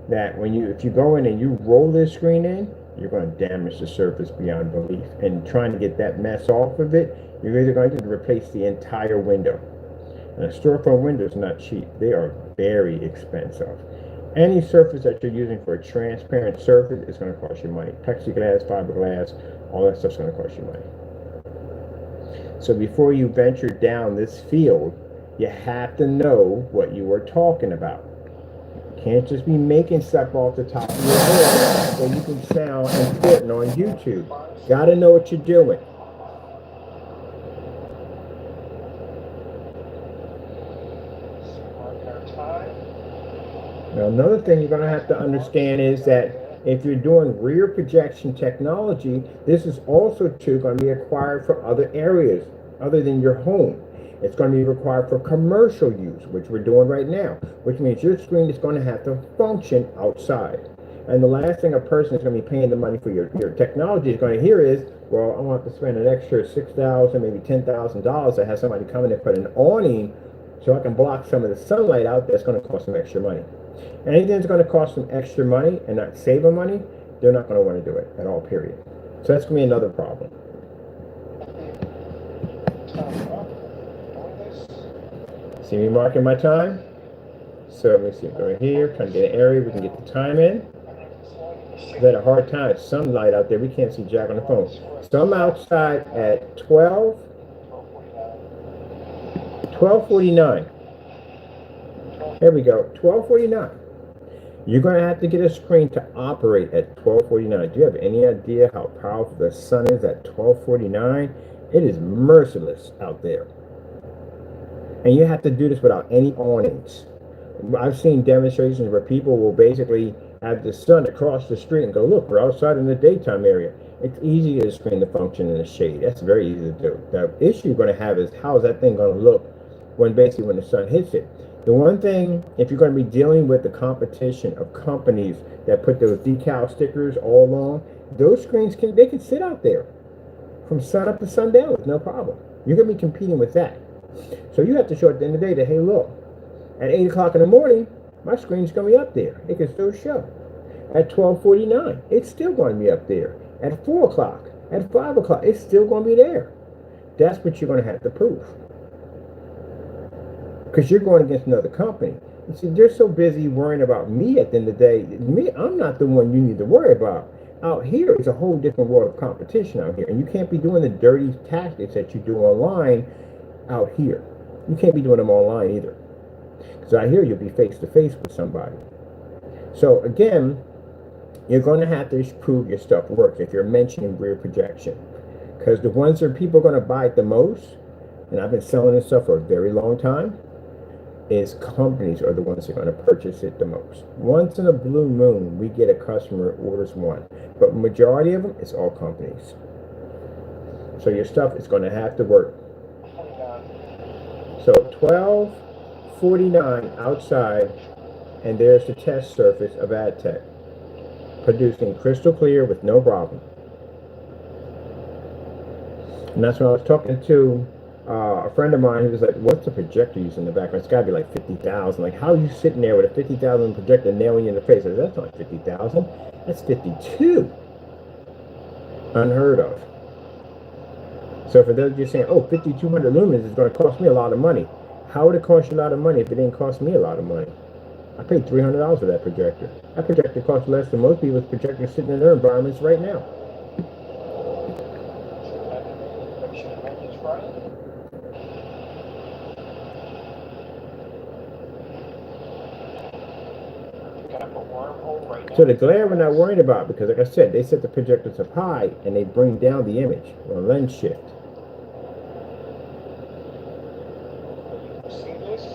Speaker 1: that if you go in and you roll this screen in, you're going to damage the surface beyond belief. And trying to get that mess off of it, you're either going to replace the entire window. And a storefront window is not cheap. They are very expensive. Any surface that you're using for a transparent surface is going to cost you money. Plexiglass, fiberglass, all that stuff's going to cost you money. So before you venture down this field, you have to know what you are talking about. You can't just be making stuff off the top of your head so you can sound important on YouTube. Got to know what you're doing. Now, another thing you're going to have to understand is that if you're doing rear projection technology, this is also too going to be acquired for other areas other than your home. It's going to be required for commercial use, which we're doing right now, which means your screen is going to have to function outside. And the last thing a person is going to be paying the money for your technology is going to hear is, well, I want to spend an extra $6,000, maybe $10,000 to have somebody come in and put an awning so I can block some of the sunlight out. That's going to cost them extra money. Anything that's going to cost them extra money and not save them money, they're not going to want to do it at all, period. So that's going to be another problem. See me marking my time? So let me see, go here, trying to get an area we can get the time in. We've had a hard time, it's sunlight out there, we can't see Jack on the phone. So I'm outside at 12:49. There we go, 12:49. You're going to have to get a screen to operate at 1249. Do you have any idea how powerful the sun is at 1249? It is merciless out there. And you have to do this without any awnings. I've seen demonstrations where people will basically have the sun across the street and go, look, we're outside in the daytime area. It's easy to get a screen to function in the shade. That's very easy to do. The issue you're going to have is how's that thing going to look when the sun hits it. The one thing, if you're going to be dealing with the competition of companies that put those decal stickers all along, those screens can sit out there from sun up to sundown with no problem. You're going to be competing with that. So you have to show at the end of the day that, hey, look, at 8 o'clock in the morning, my screen's going to be up there. It can still show. At 12:49, it's still going to be up there. At 4 o'clock, at 5 o'clock, it's still going to be there. That's what you're going to have to prove. Because you're going against another company. You see, they're so busy worrying about me at the end of the day. Me, I'm not the one you need to worry about. Out here, it's a whole different world of competition out here. And you can't be doing the dirty tactics that you do online out here. You can't be doing them online either. Because out here, you'll be face-to-face with somebody. So, again, you're going to have to prove your stuff works if you're mentioning rear projection. Because the ones that people are going to buy it the most, and I've been selling this stuff for a very long time, is companies are the ones that are going to purchase it the most. Once in a blue moon, we get a customer orders one. But majority of them, it's all companies. So your stuff is going to have to work. So 12:49 outside, and there's the test surface of AdTech, producing crystal clear with no problem. And that's when I was talking to a friend of mine who was like, what's the projector using in the background? It's got to be like 50,000. Like, how are you sitting there with a 50,000 projector nailing you in the face? I said, that's not 50,000. That's 52. Unheard of. So for those of you saying, oh, 5,200 lumens is going to cost me a lot of money. How would it cost you a lot of money if it didn't cost me a lot of money? I paid $300 for that projector. That projector costs less than most people's projectors sitting in their environments right now. So the glare we're not worried about, because like I said, they set the projectors up high and they bring down the image or lens shift.
Speaker 2: See this?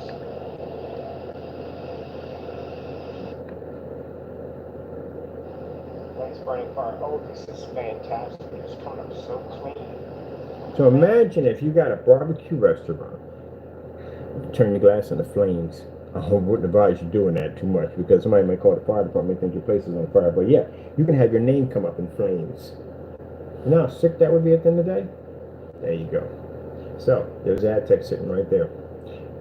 Speaker 2: Lens burning fire. Oh, this is fantastic. It's coming up so clean.
Speaker 1: So imagine if you got a barbecue restaurant, turn your glass on the flames. I wouldn't advise you doing that too much because somebody might call the fire department and think your place is on fire. But yeah, you can have your name come up in flames. You know how sick that would be at the end of the day? There you go. So there's AdTech sitting right there.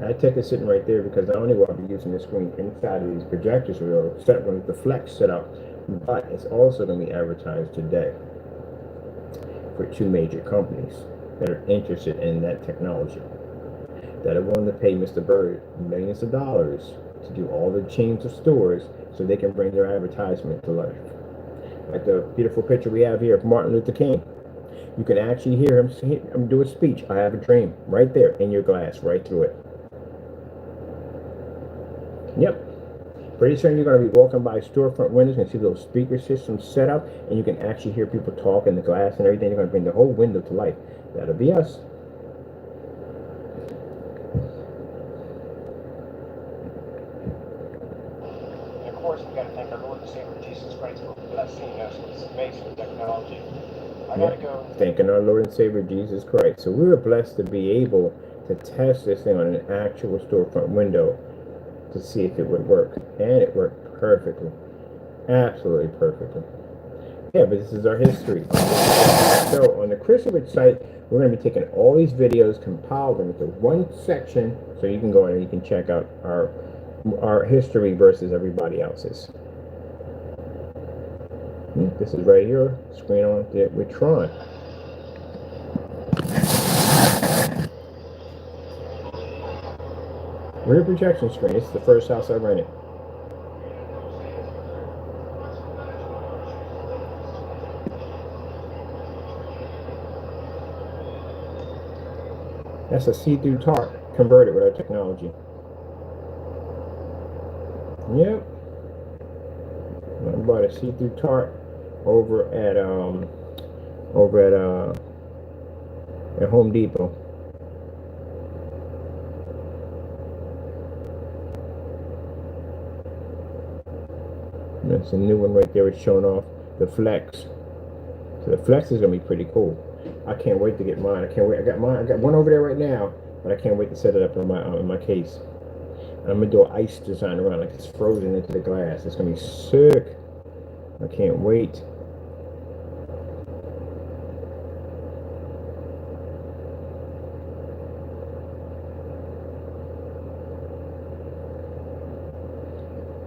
Speaker 1: AdTech is sitting right there because not only will I be using the screen inside of these projectors with the Flex set up, but it's also going to be advertised today for two major companies that are interested in that technology, that are willing to pay Mr. Bird millions of dollars to do all the chains of stores so they can bring their advertisement to life. Like the beautiful picture we have here of Martin Luther King. You can actually hear him do a speech, I have a dream, right there in your glass, right through it. Yep. Pretty soon you're going to be walking by storefront windows and see those speaker systems set up, and you can actually hear people talk in the glass and everything. They're going to bring the whole window to life. That'll be us.
Speaker 2: And of course, we got to thank our Lord and Savior Jesus Christ for blessing us with this amazing technology. I gotta go.
Speaker 1: Thanking our Lord and Savior Jesus Christ. So we were blessed to be able to test this thing on an actual storefront window to see if it would work, and it worked perfectly, absolutely perfectly. Yeah, but this is our history. So on the Chris Rich site, we're going to be taking all these videos, compile them into one section, so you can go in and you can check out our history versus everybody else's. This is right here, screen on it with Tron. Rear projection screen. This is the first house I rented. That's a see-through tarp converted with our technology. Yep. bought a see-through tarp over at Home Depot. That's a new one right there. It's showing off the Flex. So the Flex is gonna be pretty cool. I can't wait to get mine. I can't wait. I got mine. I got one over there right now, but I can't wait to set it up in my case. And I'm gonna do an ice design around, like it's frozen into the glass. It's gonna be sick. I can't wait.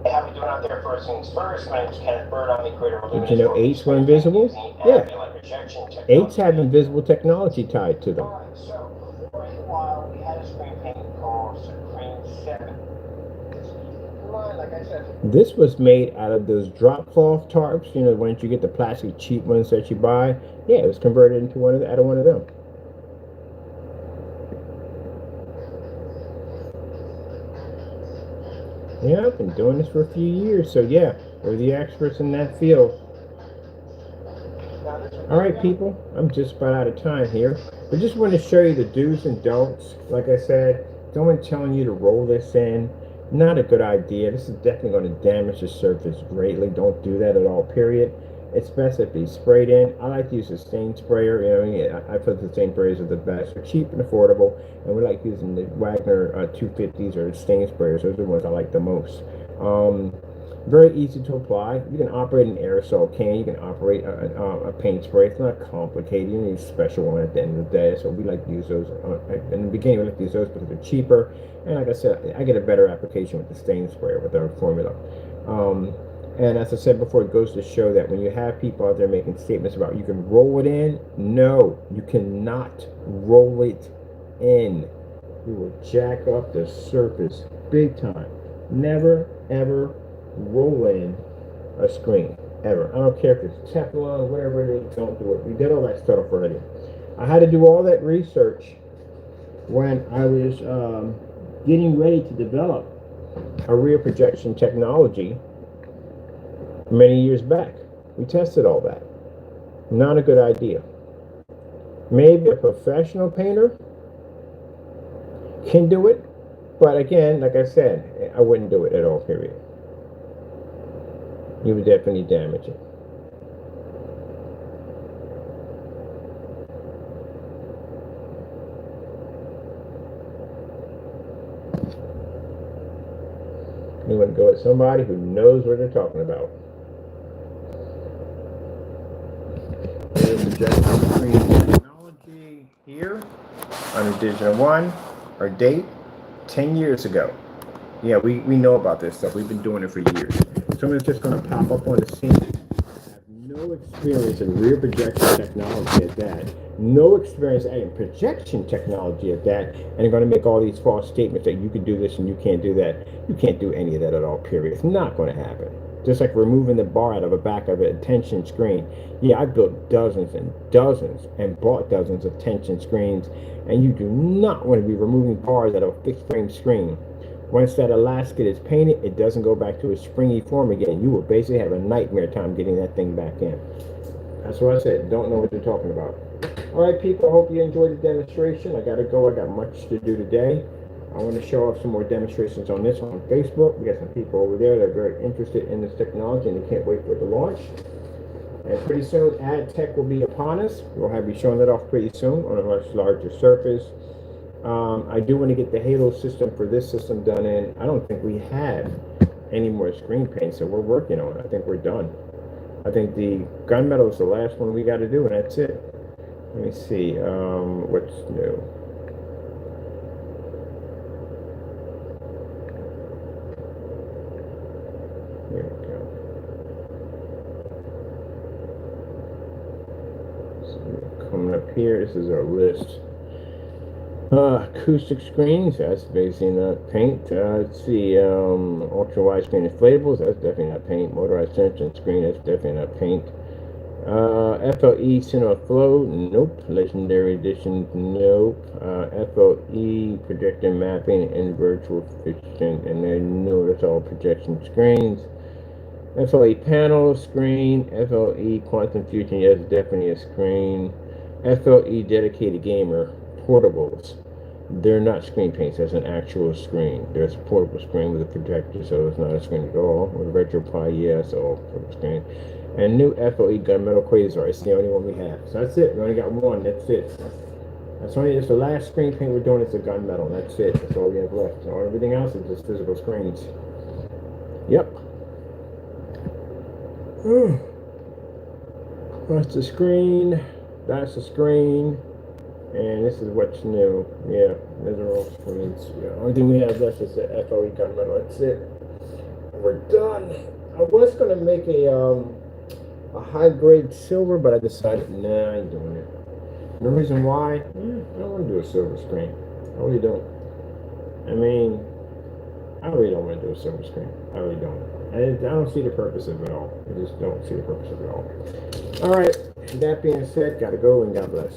Speaker 2: How we doing out there? First things first, my name is Kenneth Bird. I'm the creator of
Speaker 1: Did you know 8s were invisible? Yeah. 8s have invisible technology tied to them.
Speaker 2: Alright, so for a while we had a screen painting called Supreme 7. Come on, like I said.
Speaker 1: This was made out of those drop cloth tarps, you know, once you get the plastic cheap ones that you buy. Yeah, it was converted into out of one of them. Yeah, I've been doing this for a few years, so yeah, we're the experts in that field. All right, people, I'm just about out of time here, but just want to show you the do's and don'ts. Like I said, someone telling you to roll this in, not a good idea. This is definitely going to damage the surface greatly. Don't do that at all, period. It's best if it's sprayed in. I like to use a stain sprayer. You know, I feel the stain sprayers are the best. They're cheap and affordable, and we like using the Wagner 250s or stain sprayers. Those are the ones I like the most. Very easy to apply. You can operate an aerosol can. You can operate a paint spray. It's not complicated. You need a special one at the end of the day. So we like to use those. In the beginning, we like to use those because they're cheaper. And like I said, I get a better application with the stain sprayer with our formula. And as I said before, it goes to show that when you have people out there making statements about you can roll it in, no, you cannot roll it in. You will jack up the surface big time. Never, ever roll in a screen, ever. I don't care if it's Teflon, whatever it is, don't do it. We did all that stuff already. I had to do all that research when I was getting ready to develop a rear projection technology many years back. We tested all that. Not a good idea. Maybe a professional painter can do it, but again, like I said, I wouldn't do it at all, period. You would definitely damage it. You want to go with somebody who knows what they're talking about. Projection screen technology here on a Digital One. Our date 10 years ago. Yeah, we know about this stuff. We've been doing it for years. Someone's just going to pop up on the scene. Have no experience in rear projection technology at that. No experience in projection technology at that. And they're going to make all these false statements that you can do this and you can't do that. You can't do any of that at all, period. It's not going to happen. Just like removing the bar out of the back of a tension screen. Yeah, I built dozens and dozens and bought dozens of tension screens, and you do not want to be removing bars out of a fixed frame screen. Once that elastic is painted, it doesn't go back to a springy form again. You will basically have a nightmare time getting that thing back in. That's what I said. Don't know what you're talking about. All right, people, I hope you enjoyed the demonstration. I got to go. I got much to do today. I want to show off some more demonstrations on this on Facebook. We got some people over there that are very interested in this technology and they can't wait for it to launch. And pretty soon, AdTech will be upon us. We'll have you showing that off pretty soon on a much larger surface. I do want to get the Halo system for this system done in. I don't think we have any more screen paint, so we're working on it. I think we're done. I think the gunmetal is the last one we got to do, and that's it. Let me see. What's new? Here we go. So coming up here, this is our list. Acoustic screens, that's basically not paint. Let's see, ultra wide screen inflatables, that's definitely not paint. Motorized tension screen, that's definitely not paint. FLE Cinema Flow, nope. Legendary Edition, nope. FLE projector mapping and virtual fiction, and then no, that's all projection screens. FLE panel screen, FLE Quantum Fusion, yes, definitely a screen. FLE dedicated gamer portables. They're not screen paints, that's an actual screen. There's a portable screen with a projector, so it's not a screen at all. With RetroPie, yes, all portable screen. And new FLE gunmetal quasar, it's the only one we have. So that's it, we only got one, that's it. It's the last screen paint we're doing is the gunmetal, that's it, that's all we have left. So everything else is just physical screens. Yep. That's the screen, that's the screen, and this is what's new. Yeah, those are all screens. Yeah, only thing we have left is the FOE gunmetal. That's it. We're done. I was gonna make a high grade silver, but I decided nah, I ain't doing it. The reason why? I don't want to do a silver screen. I really don't. I mean, I really don't want to do a silver screen. I really don't. I don't see the purpose of it all. I just don't see the purpose of it all. All right. That being said, gotta go and God bless.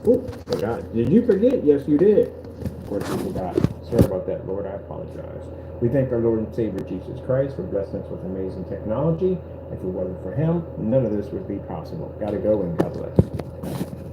Speaker 1: Ooh, forgot. Did you forget? Yes, you did. Of course, you forgot. Sorry about that, Lord. I apologize. We thank our Lord and Savior Jesus Christ for blessing us with amazing technology. If it wasn't for Him, none of this would be possible. Gotta go and God bless.